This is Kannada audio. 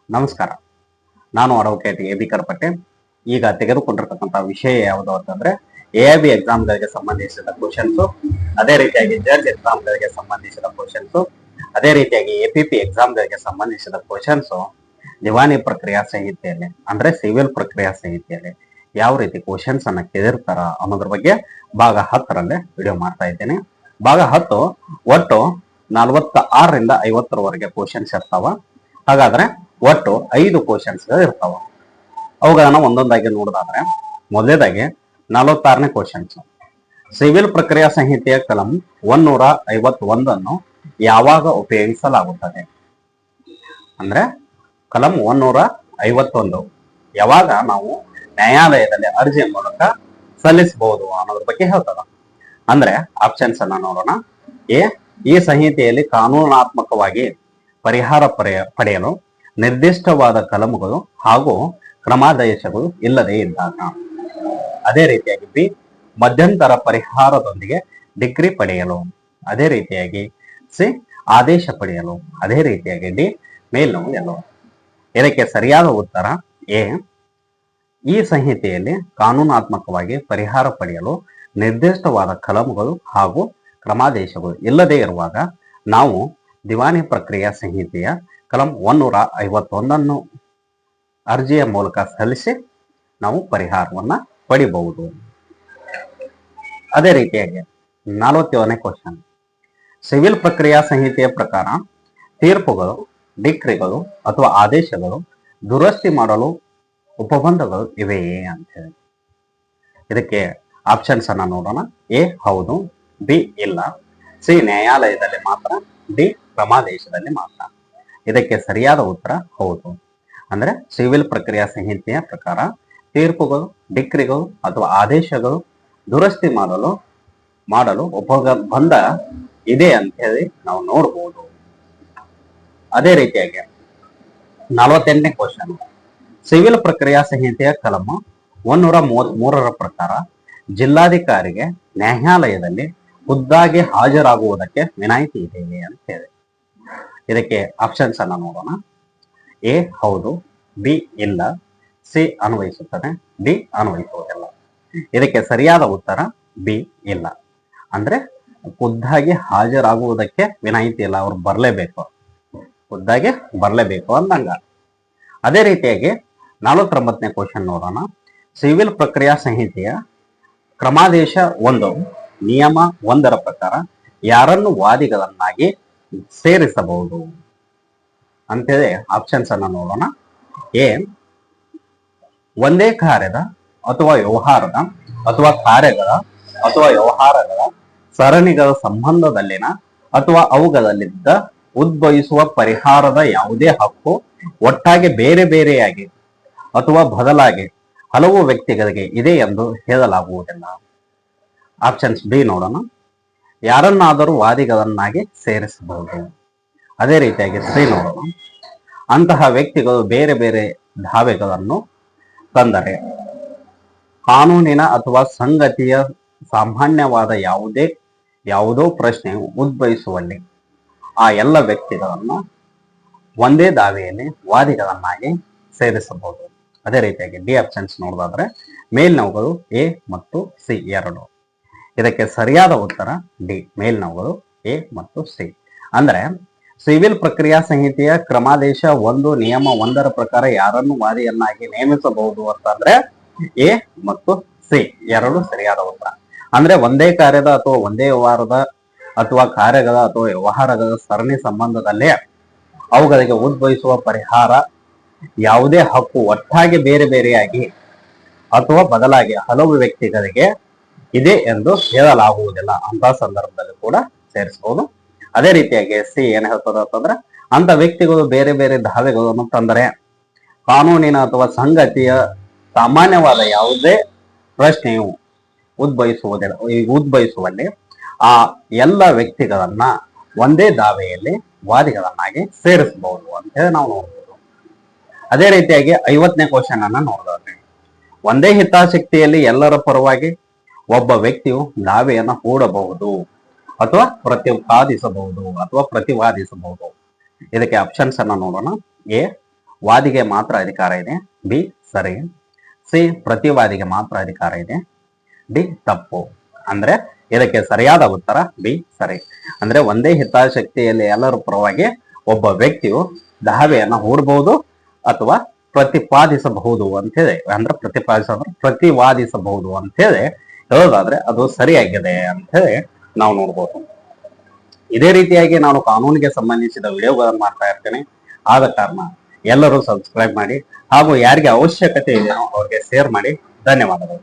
ನಮಸ್ಕಾರ. ನಾನು ಅಡ್ವೊಕೇಟ್ ಎ.ಬಿ. ಕರಪಟ್ಟೆ. ಈಗ ತೆಗೆದುಕೊಂಡಿರ್ತಕ್ಕಂಥ ವಿಷಯ ಯಾವುದು ಅಂತಂದ್ರೆ AIB ಎಕ್ಸಾಮ್ಗಳಿಗೆ ಸಂಬಂಧಿಸಿದ ಕ್ವಶನ್ಸ್, ಅದೇ ರೀತಿಯಾಗಿ ಜಡ್ಜ್ ಎಕ್ಸಾಮ್ಗಳಿಗೆ ಸಂಬಂಧಿಸಿದ ಕ್ವಶನ್ಸ್, ಅದೇ ರೀತಿಯಾಗಿ APP ಎಕ್ಸಾಮ್ಗಳಿಗೆ ಸಂಬಂಧಿಸಿದ ಕ್ವಶನ್ಸ್ ದಿವಾನಿ ಪ್ರಕ್ರಿಯಾ ಸಂಹಿತೆಯಲ್ಲಿ ಅಂದ್ರೆ ಸಿವಿಲ್ ಪ್ರಕ್ರಿಯಾ ಸಂಹಿತೆಯಲ್ಲಿ ಯಾವ ರೀತಿ ಕ್ವಶನ್ಸ್ ಅನ್ನ ಕೇಳಿರ್ತಾರ ಅನ್ನೋದ್ರ ಬಗ್ಗೆ ಭಾಗ 10ರಲ್ಲಿ ವಿಡಿಯೋ ಮಾಡ್ತಾ ಇದ್ದೇನೆ. ಭಾಗ 10 ಒಟ್ಟು 46ರಿಂದ 50ರವರೆಗೆ ಕ್ವಶನ್ಸ್ ಇರ್ತಾವ. ಹಾಗಾದ್ರೆ ಒಟ್ಟು 5 ಕ್ವಶನ್ಸ್ ಇರ್ತಾವ. ಅವುಗಳನ್ನ ಒಂದೊಂದಾಗಿ ನೋಡೋದಾದ್ರೆ ಮೊದಲೇದಾಗಿ 46ನೇ ಕ್ವಶನ್ಸ್, ಸಿವಿಲ್ ಪ್ರಕ್ರಿಯಾ ಸಂಹಿತೆಯ ಕಲಂ 151 ಯಾವಾಗ ಉಪಯೋಗಿಸಲಾಗುತ್ತದೆ? ಅಂದ್ರೆ ಕಲಂ 151 ಯಾವಾಗ ನಾವು ನ್ಯಾಯಾಲಯದಲ್ಲಿ ಅರ್ಜಿಯ ಮೂಲಕ ಸಲ್ಲಿಸಬಹುದು ಅನ್ನೋದ್ರ ಬಗ್ಗೆ ಹೇಳ್ತದ. ಅಂದ್ರೆ ಆಪ್ಷನ್ಸ್ ಅನ್ನ ನೋಡೋಣ. ಎ, ಈ ಸಂಹಿತೆಯಲ್ಲಿ ಕಾನೂನಾತ್ಮಕವಾಗಿ ಪರಿಹಾರ ಪಡೆಯಲು ನಿರ್ದಿಷ್ಟವಾದ ಕಲಂಗಳು ಹಾಗೂ ಕ್ರಮಾದೇಶಗಳು ಇಲ್ಲದೆ ಇದ್ದಾಗ. ಅದೇ ರೀತಿಯಾಗಿ ಬಿ, ಮಧ್ಯಂತರ ಪರಿಹಾರದೊಂದಿಗೆ ಡಿಗ್ರಿ ಪಡೆಯಲು. ಅದೇ ರೀತಿಯಾಗಿ ಸಿ, ಆದೇಶ ಪಡೆಯಲು. ಅದೇ ರೀತಿಯಾಗಿ ಡಿ, ಮೇಲ್ನೋವು ಗೆಲ್ಲುವ. ಇದಕ್ಕೆ ಸರಿಯಾದ ಉತ್ತರ ಎ, ಈ ಸಂಹಿತೆಯಲ್ಲಿ ಕಾನೂನಾತ್ಮಕವಾಗಿ ಪರಿಹಾರ ಪಡೆಯಲು ನಿರ್ದಿಷ್ಟವಾದ ಕಲಂಗಳು ಹಾಗೂ ಕ್ರಮಾದೇಶಗಳು ಇಲ್ಲದೆ ಇರುವಾಗ ನಾವು ದಿವಾನಿ ಪ್ರಕ್ರಿಯಾ ಸಂಹಿತೆಯ ಕಲಂ 151 ಅರ್ಜಿಯ ಮೂಲಕ ಸಲ್ಲಿಸಿ ನಾವು ಪರಿಹಾರವನ್ನ ಪಡಿಬಹುದು. ಅದೇ ರೀತಿಯಾಗಿ 47ನೇ ಕ್ವಶನ್, ಸಿವಿಲ್ ಪ್ರಕ್ರಿಯಾ ಸಂಹಿತೆಯ ಪ್ರಕಾರ ತೀರ್ಪುಗಳು, ಡಿಕ್ರಿಗಳು ಅಥವಾ ಆದೇಶಗಳು ದುರಸ್ತಿ ಮಾಡಲು ಉಪಬಂಧಗಳು ಇವೆಯೇ ಅಂತ ಹೇಳಿ. ಇದಕ್ಕೆ ಆಪ್ಷನ್ಸ್ ಅನ್ನ ನೋಡೋಣ. ಎ, ಹೌದು. ಬಿ, ಇಲ್ಲ. ಸಿ, ನ್ಯಾಯಾಲಯದಲ್ಲಿ ಮಾತ್ರ. ಡಿ, ಕ್ರಮಾದೇಶದಲ್ಲಿ ಮಾತ್ರ. ಇದಕ್ಕೆ ಸರಿಯಾದ ಉತ್ತರ ಹೌದು. ಅಂದ್ರೆ ಸಿವಿಲ್ ಪ್ರಕ್ರಿಯಾ ಸಂಹಿತೆಯ ಪ್ರಕಾರ ತೀರ್ಪುಗಳು, ಡಿಕ್ರಿಗಳು ಅಥವಾ ಆದೇಶಗಳು ದುರಸ್ತಿ ಮಾಡಲು ಉಪಬಂಧ ಇದೆ ಅಂತ ಹೇಳಿ ನಾವು ನೋಡಬಹುದು. ಅದೇ ರೀತಿಯಾಗಿ 48ನೇ ಕ್ವಶನ್, ಸಿವಿಲ್ ಪ್ರಕ್ರಿಯಾ ಸಂಹಿತೆಯ ಕಲಂ 133 ಪ್ರಕಾರ ಜಿಲ್ಲಾಧಿಕಾರಿಗೆ ನ್ಯಾಯಾಲಯದಲ್ಲಿ ಖುದ್ದಾಗಿ ಹಾಜರಾಗುವುದಕ್ಕೆ ವಿನಾಯಿತಿ ಇದೆಯೇ ಅಂತ ಹೇಳಿ. ಇದಕ್ಕೆ ಆಪ್ಷನ್ಸ್ ಅನ್ನ ನೋಡೋಣ. ಎ, ಹೌದು. ಬಿ, ಇಲ್ಲ. ಸಿ, ಅನ್ವಯಿಸುತ್ತದೆ. ಡಿ, ಅನ್ವಯಿಸುವುದಿಲ್ಲ. ಇದಕ್ಕೆ ಸರಿಯಾದ ಉತ್ತರ ಬಿ, ಇಲ್ಲ. ಅಂದ್ರೆ ಖುದ್ದಾಗಿ ಹಾಜರಾಗುವುದಕ್ಕೆ ವಿನಾಯಿತಿ ಇಲ್ಲ, ಅವ್ರು ಖುದ್ದಾಗಿ ಬರ್ಲೇಬೇಕು ಅಂದಂಗ. ಅದೇ ರೀತಿಯಾಗಿ 49ನೇ ಕ್ವಶನ್ ನೋಡೋಣ. ಸಿವಿಲ್ ಪ್ರಕ್ರಿಯಾ ಸಂಹಿತೆಯ ಕ್ರಮಾದೇಶ 1 ನಿಯಮ 1 ಪ್ರಕಾರ ಯಾರನ್ನು ವಾದಿಗಳನ್ನಾಗಿ ಸೇರಿಸಬಹುದು ಅಂತೇಳಿ ಆಪ್ಷನ್ಸ್ ಅನ್ನ ನೋಡೋಣ. ಎ, ಒಂದೇ ಕಾರ್ಯದ ಅಥವಾ ವ್ಯವಹಾರದ ಅಥವಾ ಕಾರ್ಯಗಳ ಅಥವಾ ವ್ಯವಹಾರಗಳ ಸರಣಿಗಳ ಸಂಬಂಧದಲ್ಲಿನ ಅಥವಾ ಅವುಗಳಲ್ಲಿದ್ದ ಉದ್ಭವಿಸುವ ಪರಿಹಾರದ ಯಾವುದೇ ಹಕ್ಕು ಒಟ್ಟಾಗಿ ಬೇರೆ ಬೇರೆಯಾಗಿ ಅಥವಾ ಬದಲಾಗಿ ಹಲವು ವ್ಯಕ್ತಿಗಳಿಗೆ ಇದೆ ಎಂದು ಹೇಳಲಾಗುವುದಿಲ್ಲ. ಆಪ್ಷನ್ಸ್ ಬಿ ನೋಡೋಣ. ಯಾರನ್ನಾದರೂ ವಾದಿಗಳನ್ನಾಗಿ ಸೇರಿಸಬಹುದು. ಅದೇ ರೀತಿಯಾಗಿ ಸಿ ನೋಡೋಣ. ಅಂತಹ ವ್ಯಕ್ತಿಗಳು ಬೇರೆ ಬೇರೆ ದಾವೆಗಳನ್ನು ತಂದರೆ ಕಾನೂನಿನ ಅಥವಾ ಸಂಗತಿಯ ಸಾಮಾನ್ಯವಾದ ಯಾವುದೋ ಪ್ರಶ್ನೆ ಉದ್ಭವಿಸುವಲ್ಲಿ ಆ ಎಲ್ಲ ವ್ಯಕ್ತಿಗಳನ್ನ ಒಂದೇ ದಾವೆಯಲ್ಲಿ ವಾದಿಗಳನ್ನಾಗಿ ಸೇರಿಸಬಹುದು. ಅದೇ ರೀತಿಯಾಗಿ ಡಿ ಆಪ್ಷನ್ಸ್ ನೋಡೋದಾದ್ರೆ ಮೇಲ್ನವುಗಳು ಎ ಮತ್ತು ಸಿ ಎರಡು. ಇದಕ್ಕೆ ಸರಿಯಾದ ಉತ್ತರ ಡಿ, ಮೇಲ್ನವುಗಳು ಎ ಮತ್ತು ಸಿ. ಅಂದ್ರೆ ಸಿವಿಲ್ ಪ್ರಕ್ರಿಯಾ ಸಂಹಿತೆಯ ಕ್ರಮಾದೇಶ 1 ನಿಯಮ 1 ಪ್ರಕಾರ ಯಾರನ್ನು ವಾದಿಯನ್ನಾಗಿ ನೇಮಿಸಬಹುದು ಅಂತಂದ್ರೆ ಎ ಮತ್ತು ಸಿ ಎರಡು ಸರಿಯಾದ ಉತ್ತರ. ಅಂದ್ರೆ ಒಂದೇ ಕಾರ್ಯದ ಅಥವಾ ಒಂದೇ ವ್ಯವಹಾರದ ಅಥವಾ ಕಾರ್ಯಗಳ ಅಥವಾ ವ್ಯವಹಾರಗಳ ಸರಣಿ ಸಂಬಂಧದಲ್ಲೇ ಅವುಗಳಿಗೆ ಉದ್ಭವಿಸುವ ಪರಿಹಾರ ಯಾವುದೇ ಹಕ್ಕು ಒಟ್ಟಾಗಿ ಬೇರೆ ಬೇರೆಯಾಗಿ ಅಥವಾ ಬದಲಾಗಿ ಹಲವು ವ್ಯಕ್ತಿಗಳಿಗೆ ಇದೆ ಎಂದು ಹೇಳಲಾಗುವುದಿಲ್ಲ ಅಂತ ಸಂದರ್ಭದಲ್ಲಿ ಕೂಡ ಸೇರಿಸಬಹುದು. ಅದೇ ರೀತಿಯಾಗಿ ಸಿ ಏನ್ ಹೇಳ್ತದ ಅಂತಂದ್ರೆ ಅಂತ ವ್ಯಕ್ತಿಗಳು ಬೇರೆ ಬೇರೆ ದಾವೆಗಳನ್ನು ತಂದರೆ ಕಾನೂನಿನ ಅಥವಾ ಸಂಗತಿಯ ಸಾಮಾನ್ಯವಾದ ಯಾವುದೇ ಪ್ರಶ್ನೆಯು ಉದ್ಭವಿಸುವಲ್ಲಿ ಆ ಎಲ್ಲ ವ್ಯಕ್ತಿಗಳನ್ನ ಒಂದೇ ದಾವೆಯಲ್ಲಿ ವಾದಿಗಳನ್ನಾಗಿ ಸೇರಿಸಬಹುದು ಅಂತ ಹೇಳಿ ನಾವು ನೋಡ್ಬೋದು. ಅದೇ ರೀತಿಯಾಗಿ 50ನೇ ಕ್ವಶನ್ ಅನ್ನ ನೋಡೋದಾದ್ರೆ ಒಂದೇ ಹಿತಾಸಕ್ತಿಯಲ್ಲಿ ಎಲ್ಲರ ಪರವಾಗಿ ಒಬ್ಬ ವ್ಯಕ್ತಿಯು ದಾವೆಯನ್ನ ಹೂಡಬಹುದು ಅಥವಾ ಪ್ರತಿಪಾದಿಸಬಹುದು ಅಥವಾ ಪ್ರತಿವಾದಿಸಬಹುದು. ಇದಕ್ಕೆ ಆಪ್ಷನ್ಸ್ ಅನ್ನ ನೋಡೋಣ. ಎ, ವಾದಿಗೆ ಮಾತ್ರ ಅಧಿಕಾರ ಇದೆ, ಬಿ ಸರಿ. ಸಿ ಪ್ರತಿವಾದಿಗೆ ಮಾತ್ರ ಅಧಿಕಾರ ಇದೆ, ಡಿ ತಪ್ಪು. ಅಂದ್ರೆ ಇದಕ್ಕೆ ಸರಿಯಾದ ಉತ್ತರ ಬಿ ಸರಿ. ಅಂದ್ರೆ ಒಂದೇ ಹಿತಾಸಕ್ತಿಯಲ್ಲಿ ಎಲ್ಲರ ಪರವಾಗಿ ಒಬ್ಬ ವ್ಯಕ್ತಿಯು ದಾವೆಯನ್ನ ಹೂಡಬಹುದು ಅಥವಾ ಪ್ರತಿಪಾದಿಸಬಹುದು ಅಂತ ಹೇಳಿ, ಅಂದ್ರೆ ಪ್ರತಿವಾದಿಸಬಹುದು ಅಂತ ಹೇಳಿ ಹೇಳೋದಾದ್ರೆ ಅದು ಸರಿಯಾಗಿದೆ ಅಂತ ಹೇಳಿ ನಾವು ನೋಡ್ಬೋದು. ಇದೇ ರೀತಿಯಾಗಿ ನಾನು ಕಾನೂನಿಗೆ ಸಂಬಂಧಿಸಿದ ವಿಡಿಯೋಗಳನ್ನು ಮಾಡ್ತಾ ಇರ್ತೇನೆ. ಆದ ಕಾರಣ ಎಲ್ಲರೂ ಸಬ್ಸ್ಕ್ರೈಬ್ ಮಾಡಿ ಹಾಗೂ ಯಾರಿಗೆ ಅವಶ್ಯಕತೆ ಇದೆಯೋ ಅವ್ರಿಗೆ ಶೇರ್ ಮಾಡಿ. ಧನ್ಯವಾದಗಳು.